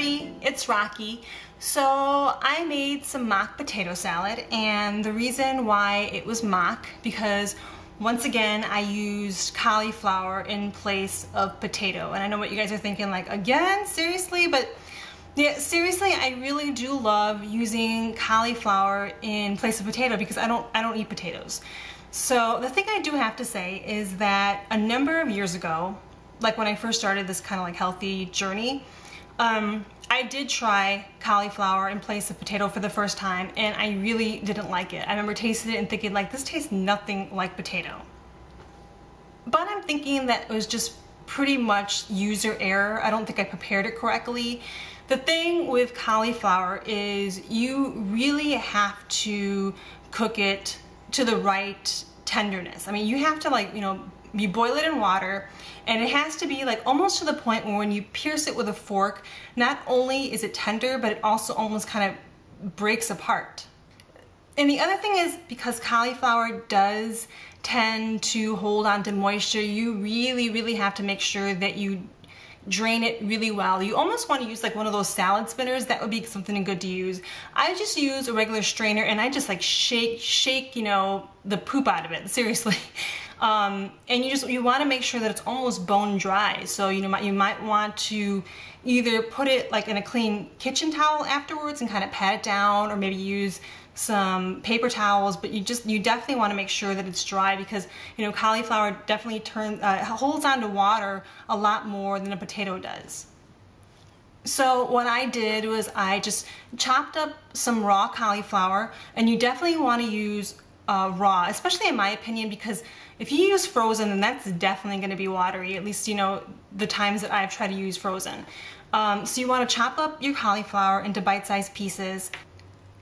everybody, it's Rocky. So I made some mock potato salad, and the reason why it was mock, because once again I used cauliflower in place of potato. And I know what you guys are thinking, like, again, seriously? But yeah, seriously, I really do love using cauliflower in place of potato because I don't eat potatoes. So the thing I do have to say is that a number of years ago, like when I first started this kind of like healthy journey, I did try cauliflower in place of potato for the first time, and I really didn't like it. I remember tasting it and thinking, like, this tastes nothing like potato. But I'm thinking that it was just pretty much user error. I don't think I prepared it correctly. The thing with cauliflower is you really have to cook it to the right tenderness. I mean, you have to, like, you boil it in water, and it has to be like almost to the point where when you pierce it with a fork, not only is it tender, but it also almost kind of breaks apart. And the other thing is, because cauliflower does tend to hold on to moisture, you really have to make sure that you drain it really well. You almost want to use like one of those salad spinners. That would be something good to use. I just use a regular strainer, and I just like shake the poop out of it, seriously. And you want to make sure that it's almost bone dry. So you might want to either put it like in a clean kitchen towel afterwards and kind of pat it down, or maybe use some paper towels. But you definitely want to make sure that it's dry, because cauliflower definitely holds on to water a lot more than a potato does. So what I did was I just chopped up some raw cauliflower, and you definitely want to use raw, especially in my opinion, because if you use frozen, then that's definitely going to be watery, at least the times that I've tried to use frozen. So you want to chop up your cauliflower into bite-sized pieces,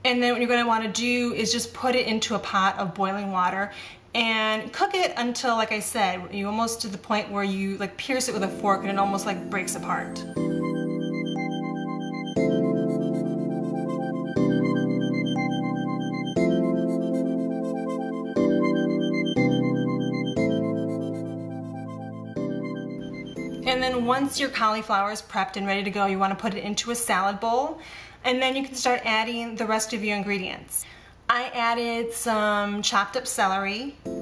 and then what you're going to want to do is just put it into a pot of boiling water and cook it until, like I said, you almost to the point where you like pierce it with a fork and it almost like breaks apart. And then once your cauliflower is prepped and ready to go, you want to put it into a salad bowl, and then you can start adding the rest of your ingredients. I added some chopped up celery, and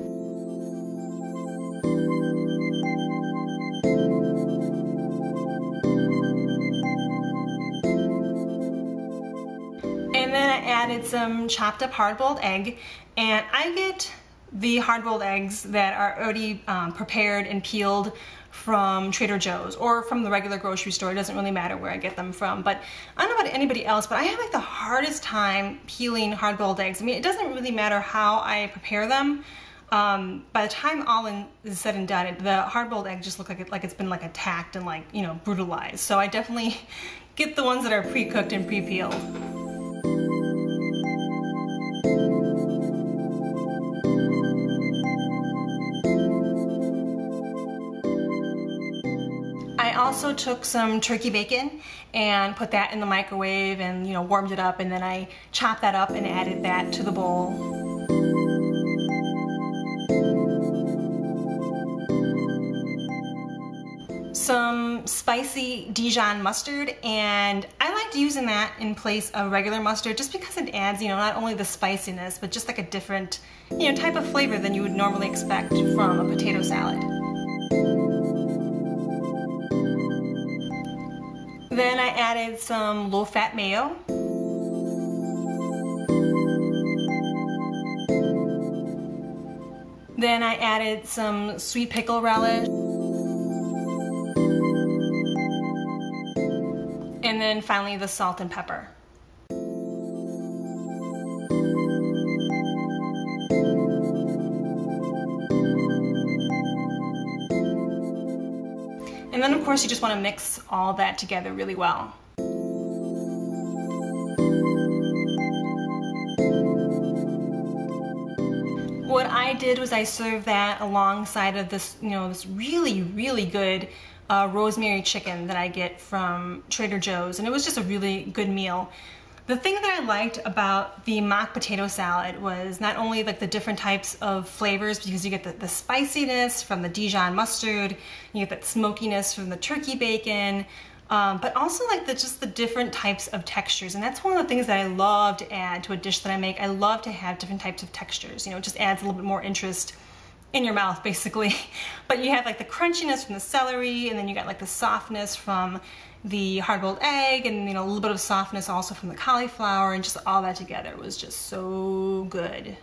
then I added some chopped up hard-boiled egg. And I get the hard-boiled eggs that are already prepared and peeled from Trader Joe's or from the regular grocery store. It doesn't really matter where I get them from. But I don't know about anybody else, but I have like the hardest time peeling hard-boiled eggs. I mean, it doesn't really matter how I prepare them. By the time all is said and done, the hard-boiled egg just looks like it's been like attacked and like brutalized. So I definitely get the ones that are pre-cooked and pre-peeled. I also took some turkey bacon and put that in the microwave and warmed it up, and then I chopped that up and added that to the bowl. Some spicy Dijon mustard, and I liked using that in place of regular mustard just because it adds not only the spiciness, but just like a different type of flavor than you would normally expect from a potato salad. Then I added some low-fat mayo. Then I added some sweet pickle relish. And then finally the salt and pepper. And then of course you just want to mix all that together really well. What I did was I served that alongside of this, this really good rosemary chicken that I get from Trader Joe's, and it was just a really good meal. The thing that I liked about the mock potato salad was not only like the different types of flavors, because you get the spiciness from the Dijon mustard, you get that smokiness from the turkey bacon, but also like just the different types of textures. And that's one of the things that I love to add to a dish that I make. I love to have different types of textures. You know, it just adds a little bit more interest in your mouth, basically. But you have like the crunchiness from the celery, and then you got like the softness from the hard-boiled egg, and you know, a little bit of softness also from the cauliflower, and just all that together was just so good.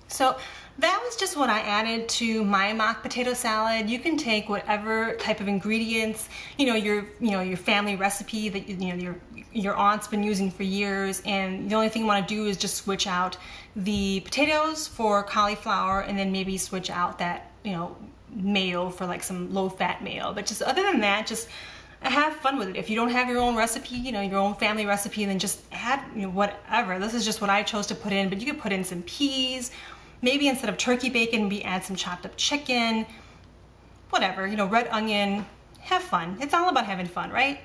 So that was just what I added to my mock potato salad. You can take whatever type of ingredients, your family recipe that your aunt's been using for years, and the only thing you want to do is just switch out the potatoes for cauliflower, and then maybe switch out that mayo for like some low-fat mayo. But just other than that, just have fun with it. If you don't have your own recipe, your own family recipe, then just add whatever. This is just what I chose to put in, but you could put in some peas. Maybe instead of turkey bacon, maybe add some chopped up chicken, whatever, red onion. Have fun. It's all about having fun, right?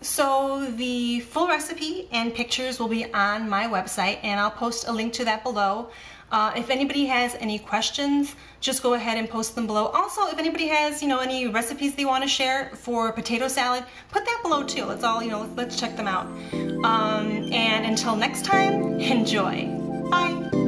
So the full recipe and pictures will be on my website, and I'll post a link to that below. If anybody has any questions, just go ahead and post them below. Also, if anybody has, any recipes they want to share for potato salad, put that below too. Let's all, let's check them out. And until next time, enjoy. Bye.